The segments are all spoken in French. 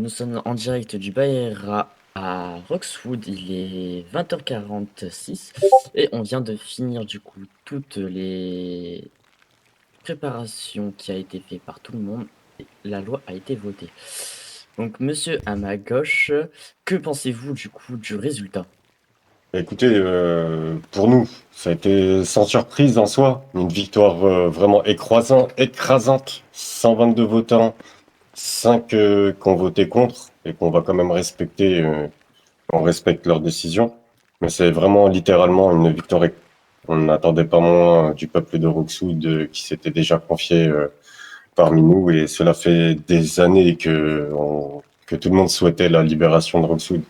Nous sommes en direct du Baera à Roxwood, il est 20h46 et on vient de finir du coup toutes les préparations qui a été fait par tout le monde et la loi a été votée. Donc monsieur à ma gauche, que pensez-vous du coup du résultat? Écoutez, pour nous, ça a été sans surprise en soi, une victoire vraiment écrasante. 122 votants, 5 qui ont voté contre et qu'on va quand même respecter, on respecte leurs décisions. Mais c'est vraiment littéralement une victoire. On n'attendait pas moins du peuple de Roxwood qui s'était déjà confié parmi nous et cela fait des années que tout le monde souhaitait la libération de Roxwood.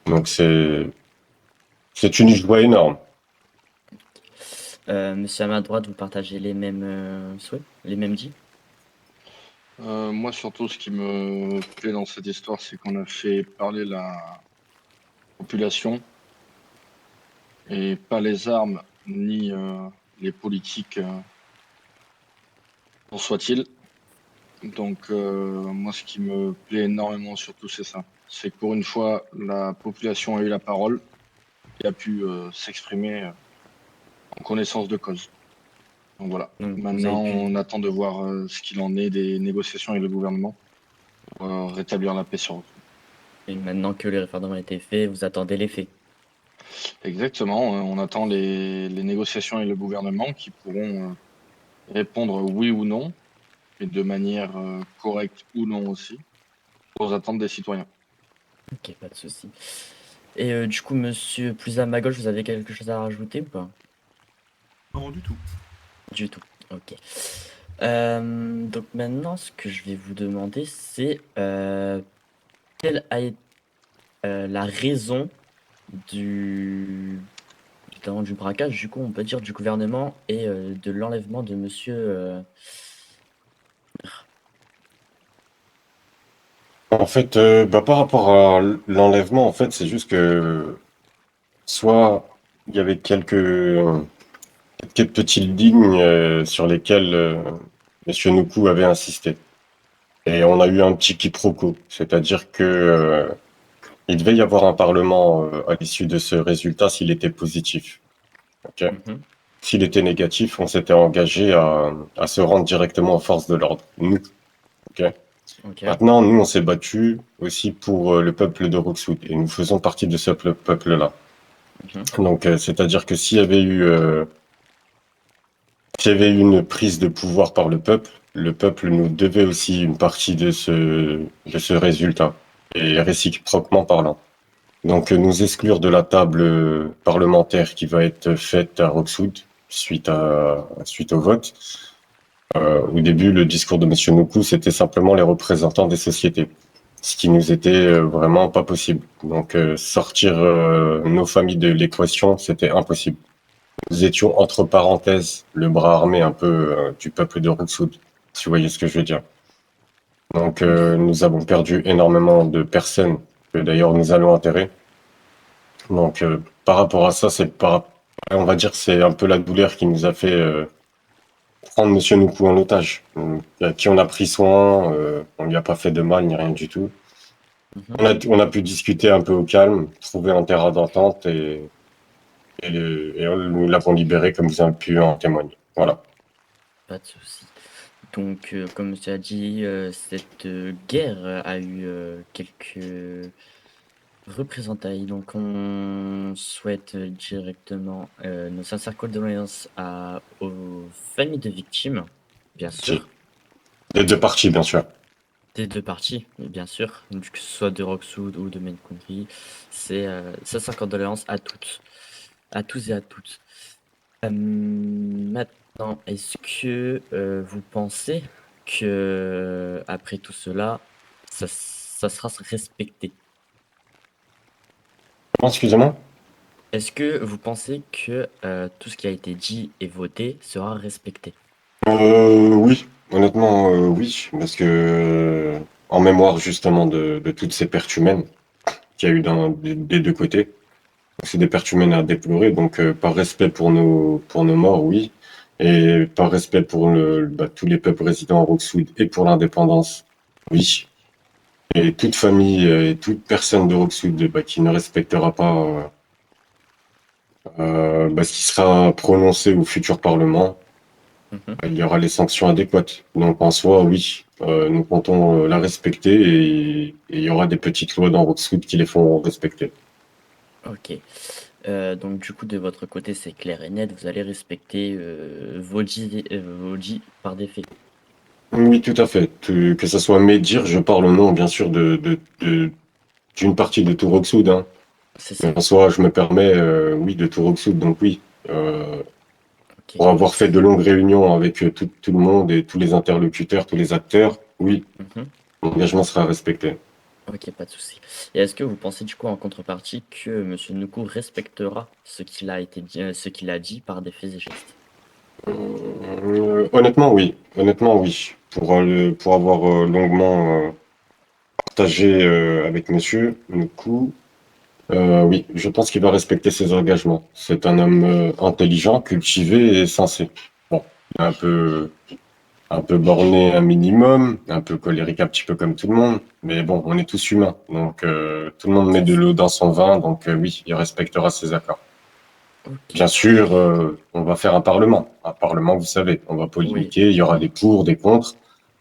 Donc c'est une joie énorme. Monsieur à ma droite, vous partagez les mêmes souhaits, les mêmes dits? Moi, surtout, ce qui me plaît dans cette histoire, c'est qu'on a fait parler la population et pas les armes ni les politiques, en soit-il. Donc, moi, ce qui me plaît énormément, surtout, c'est ça. C'est que pour une fois, la population a eu la parole et a pu s'exprimer en connaissance de cause. Donc voilà. Donc vous avez Maintenant, pu, on attend de voir ce qu'il en est des négociations avec le gouvernement pour rétablir la paix sur eux. et maintenant que le référendum a été fait, vous attendez les faits. Exactement, on attend les négociations avec le gouvernement qui pourront répondre oui ou non, et de manière correcte ou non aussi, aux attentes des citoyens. Ok, pas de souci. Et du coup, monsieur, plus à ma gauche, vous avez quelque chose à rajouter ou pas? Non, du tout. Du tout. Ok. Donc maintenant, ce que je vais vous demander, c'est quelle a été la raison du, notamment du braquage, du coup, on peut dire du gouvernement et de l'enlèvement de monsieur. En fait, par rapport à l'enlèvement, en fait, c'est juste que soit il y avait quelques petites lignes sur lesquelles Monsieur Nuku avait insisté. Et on a eu un petit quiproquo. C'est-à-dire que il devait y avoir un parlement à l'issue de ce résultat s'il était positif. Ok. Mhm. S'il était négatif, on s'était engagé à se rendre directement aux forces de l'ordre. Nous. Ok. Ok. Maintenant, nous, on s'est battu aussi pour le peuple de Roxwood et nous faisons partie de ce peuple-là. Mhm. Donc, c'est-à-dire que s'il y avait eu une prise de pouvoir par le peuple nous devait aussi une partie de ce résultat, et réciproquement parlant. Donc, nous exclure de la table parlementaire qui va être faite à Roxwood suite au vote. Au début, le discours de Monsieur Nuku, c'était simplement les représentants des sociétés, ce qui nous était vraiment pas possible. Donc, sortir nos familles de l'équation, c'était impossible. Nous étions entre parenthèses le bras armé un peu du peuple de Rooksood, si vous voyez ce que je veux dire. Donc, nous avons perdu énormément de personnes que d'ailleurs nous allons enterrer. Donc, par rapport à ça, on va dire, que c'est un peu la douleur qui nous a fait prendre Monsieur Nuku en otage, à qui on a pris soin, on lui a pas fait de mal ni rien du tout. Mhm. On a pu discuter un peu au calme, trouver un terrain d'entente et nous l'avons libéré comme vous avez pu en témoigner. Voilà. Pas de souci. Donc, comme tu as dit, cette guerre a eu quelques représailles. Donc, on souhaite directement nos sincères condoléances aux familles de victimes, bien Si. sûr, Des deux parties, bien sûr. des deux parties, bien sûr, que ce soit de Roxwood ou de Main Country. C'est sincères condoléances à toutes, à tous et à toutes. Maintenant, est-ce que vous pensez que après tout cela, ça sera respecté? Excusez-moi. Est-ce que vous pensez que tout ce qui a été dit et voté sera respecté? Oui, honnêtement, oui, parce que en mémoire justement de toutes ces pertes humaines qu'il y a eu des deux côtés, c'est des pertes humaines à déplorer, donc par respect pour nos morts, oui, et par respect pour tous les peuples résidents à Rookwood et pour l'indépendance, oui. Et toute famille et toute personne de Roxwood qui ne respectera pas ce qui sera prononcé au futur Parlement, Mhm. il y aura les sanctions adéquates. Donc en soi, oui, nous comptons la respecter et il y aura des petites lois dans Roxwood qui les font respecter. Ok. Donc du coup, de votre côté, c'est clair et net, vous allez respecter vos dits par des faits. Oui, tout à fait. Que ça soit mes dires, je parle au nom, bien sûr, d'une partie de tout Roxwood, hein. C'est Mais ça. en soi, je me permets, oui, de tout Roxwood, donc oui. Ok. Pour avoir fait de longues réunions avec tout le monde et tous les interlocuteurs, tous les acteurs, oui, Mhm. l'engagement sera respecté. Ok, pas de souci. Et est-ce que vous pensez du coup en contrepartie que Monsieur Nuku respectera ce qu'il a été dit, ce qu'il a dit par des faits et gestes? Honnêtement, oui. Honnêtement, oui. Pour avoir longuement partagé avec monsieur, du coup, oui, je pense qu'il va respecter ses engagements. C'est un homme intelligent, cultivé et sensé. Bon, il est un peu borné un minimum, un peu colérique un petit peu comme tout le monde, mais bon, on est tous humains, donc tout le monde met C'est de ça. l'eau dans son vin, donc oui, il respectera ses accords. Ok. Bien sûr, on va faire un parlement. Un parlement, vous savez, on va Oui, polémiquer, il y aura des pour, des contre,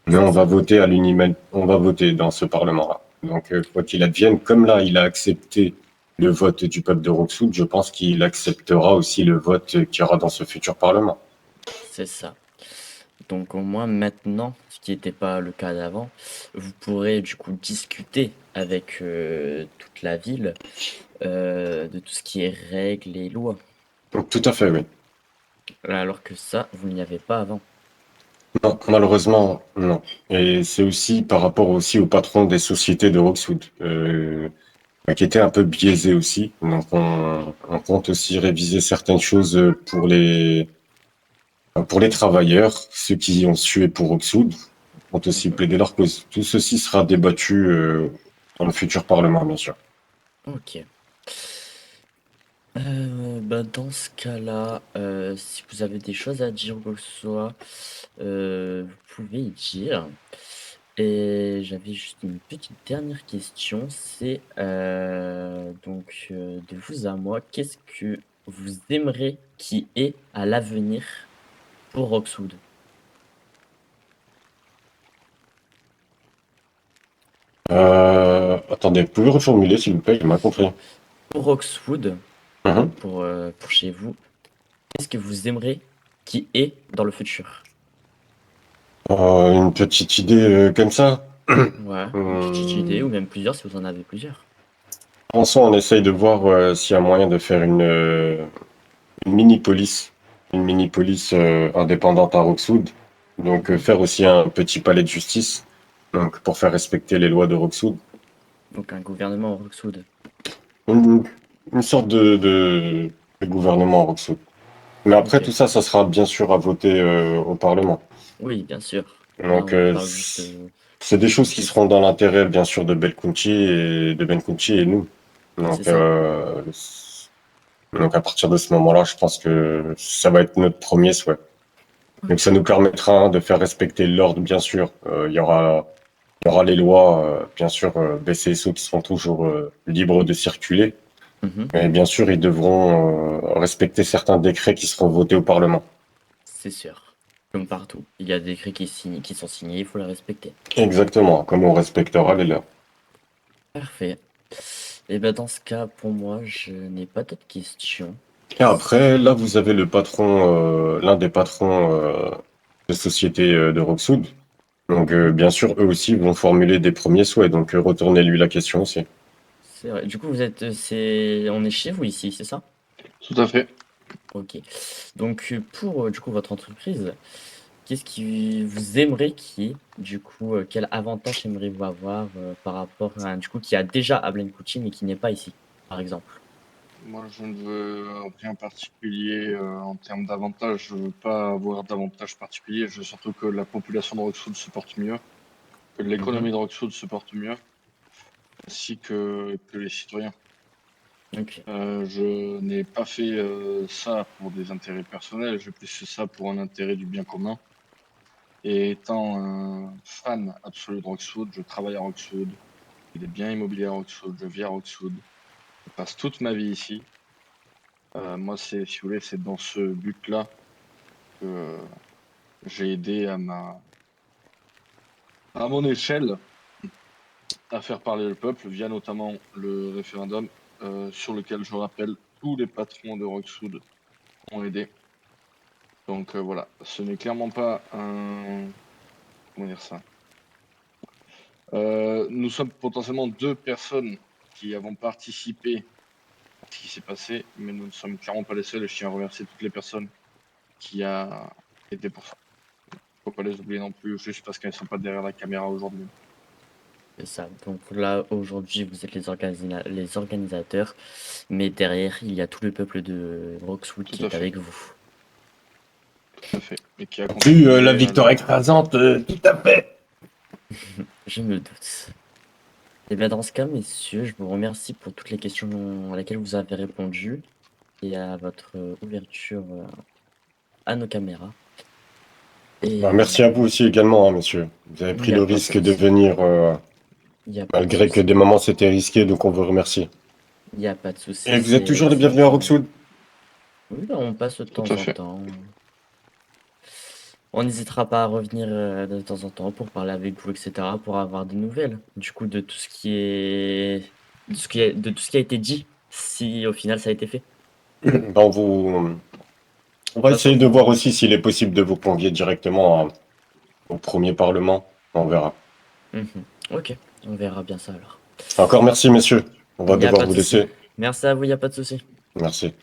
mais c'est on va ça. voter à l'unanimité, on va voter dans ce parlement-là. Donc, quoi qu'il advienne, comme là, il a accepté le vote du peuple de Roxoud, je pense qu'il acceptera aussi le vote qu'il y aura dans ce futur parlement. C'est ça. Donc au moins maintenant, ce qui n'était pas le cas d'avant, vous pourrez du coup discuter avec toute la ville de tout ce qui est règles et lois. Donc, tout à fait, oui. Alors que ça, vous n'y avez pas avant. Non, malheureusement, non. Et c'est aussi par rapport aussi au patron des sociétés de Roxwood, qui était un peu biaisé aussi. Donc, on compte aussi réviser certaines choses pour les travailleurs, ceux qui ont sué pour Roxwood, ont aussi Mhm. plaidé leur cause. Tout ceci sera débattu dans le futur Parlement, bien sûr. Ok. Dans ce cas-là, si vous avez des choses à dire ou quoi que ce soit, vous pouvez y dire. Et j'avais juste une petite dernière question, c'est de vous à moi, qu'est-ce que vous aimeriez qui est à l'avenir pour Roxwood? Attendez, vous pouvez reformuler, s'il vous plaît, j'ai mal compris. Pour Roxwood, Mhm. donc pour chez vous, qu'est-ce que vous aimeriez qui est dans le futur? Une petite idée comme ça. Ouais, une petite idée Hum, ou même plusieurs si vous en avez plusieurs. En soi, on essaye de voir s'il y a moyen de faire une mini-police, indépendante à Roxwood. Donc Mhm. faire aussi un petit palais de justice, donc pour faire respecter les lois de Roxwood. Donc un gouvernement Roxwood. Une, une sorte de gouvernement à Roxwood. Mais après Ok. tout ça, ça sera bien sûr à voter au Parlement. Oui, bien sûr. Là, Donc on parle juste c'est des choses qui de... seront dans l'intérêt bien sûr de Belkunchi et de Benkunchi et nous. C'est Donc ça. à partir de ce moment-là, je pense que ça va être notre premier souhait. Donc ça Ok. nous permettra de faire respecter l'ordre, bien sûr. Il y aura les lois, bien sûr, BCSO qui seront toujours libres de circuler. Mhm. Mais bien sûr, ils devront respecter certains décrets qui seront votés au Parlement. C'est sûr. Comme partout. Il y a des décrets qui sont signés, il faut les respecter. Exactement, comme on respectera les leurs. Parfait. Et ben dans ce cas, pour moi, je n'ai pas d'autres questions. Et après, là, vous avez le patron, l'un des patrons de société de Roxwood. Donc, Mhm. bien sûr, eux aussi vont formuler des premiers souhaits. Donc, retournez-lui la question aussi. C'est vrai. Du coup, on est chez vous ici, c'est ça? Tout à fait. Ok. Donc, pour du coup votre entreprise, qu'est-ce qui vous aimerez qu'il y ait, du coup, quel avantage aimeriez-vous avoir par rapport à un du coup qui a déjà à Kuching mais qui n'est pas ici, par exemple? Moi, je ne veux rien particulier en termes d'avantages. Je veux pas avoir d'avantages particuliers. Je veux surtout que la population de Roxwood se porte mieux, que Mhm. l'économie de Roxwood se porte mieux, ainsi que les citoyens. Ok. Je n'ai pas fait ça pour des intérêts personnels. J'ai plus fait ça pour un intérêt du bien commun. Et étant un fan absolu de Roxwood, je travaille à Roxwood. Il est bien immobilier à Roxwood, je vis à Roxwood. Je passe toute ma vie ici. Moi, si vous voulez, c'est dans ce but-là que j'ai aidé à mon échelle à faire parler le peuple via notamment le référendum sur lequel, je rappelle, tous les patrons de Roxwood ont aidé. Donc voilà, ce n'est clairement pas un... Comment dire ça? Nous sommes potentiellement 2 personnes qui avons participé à ce qui s'est passé, mais nous ne sommes clairement pas les seuls et je tiens à remercier toutes les personnes qui a aidé pour ça. Faut pas les oublier non plus, juste parce qu'elles ne sont pas derrière la caméra aujourd'hui. C'est ça. Donc là, aujourd'hui, vous êtes les organisateurs, mais derrière, il y a tout le peuple de Roxwood Tout qui à est fait. avec vous. Tout à fait. Et qui a Vu contribué la à victoire écrasante, tout à fait. Je me doute. Et bien dans ce cas, messieurs, je vous remercie pour toutes les questions à laquelle vous avez répondu et à votre ouverture à nos caméras. Et Bah, merci à vous aussi également, hein, monsieur. Vous avez il pris n'y a le pas de risque de souci. venir, Il n'y a pas de malgré que souci. des moments c'était risqué, donc on vous remercie. Il n'y a pas de souci. Et vous êtes toujours les C'est bienvenus à toujours... Roxwood. Oui, ben, on passe de temps Tout à en fait. temps. On n'hésitera pas à revenir de temps en temps pour parler avec vous, etc., pour avoir des nouvelles. Du coup, de tout ce qui est... de tout ce qui a été dit, si au final ça a été fait. Bah, on va De toute façon, essayer de voir vous... aussi s'il est possible de vous convier directement au premier Parlement. On verra. Mhm. Ok, on verra bien ça alors. Encore merci, messieurs. On va Il n'y a devoir pas de vous souci. laisser. Merci à vous, il n'y a pas de souci. Merci.